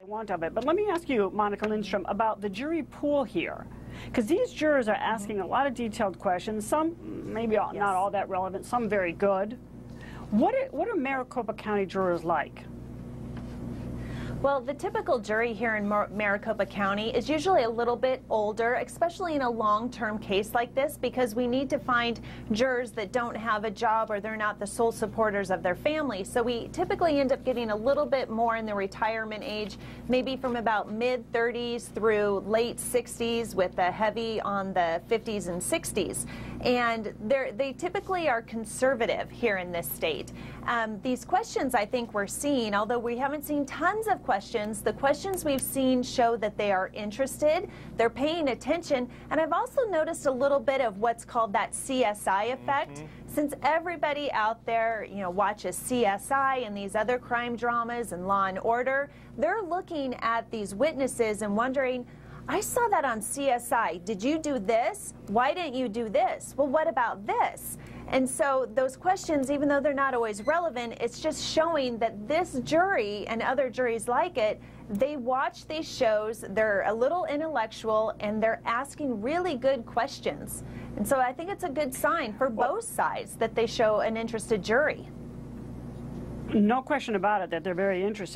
Want of it. But let me ask you, Monica Lindstrom, about the jury pool here, because these jurors are asking a lot of detailed questions, some maybe not all that relevant, some very good. What are Maricopa County jurors like? Well, the typical jury here in Maricopa County is usually a little bit older, especially in a long-term case like this, because we need to find jurors that don't have a job or they're not the sole supporters of their family. So we typically end up getting a little bit more in the retirement age, maybe from about mid-30s through late 60s, with a heavy on the 50s and 60s. And they typically are conservative here in this state. These questions I think we're seeing, although we haven't seen tons of questions, the questions we've seen show that they are interested, they're paying attention, and I've also noticed a little bit of what's called that CSI effect. Since everybody out there, watches CSI and these other crime dramas and Law and Order, they're looking at these witnesses and wondering, I saw that on CSI. Did you do this? Why didn't you do this? Well, what about this? And so those questions, even though they're not always relevant, it's just showing that this jury and other juries like it, they watch these shows, they're a little intellectual, and they're asking really good questions. And so I think it's a good sign for both sides that they show an interested jury. No question about it that they're very interested.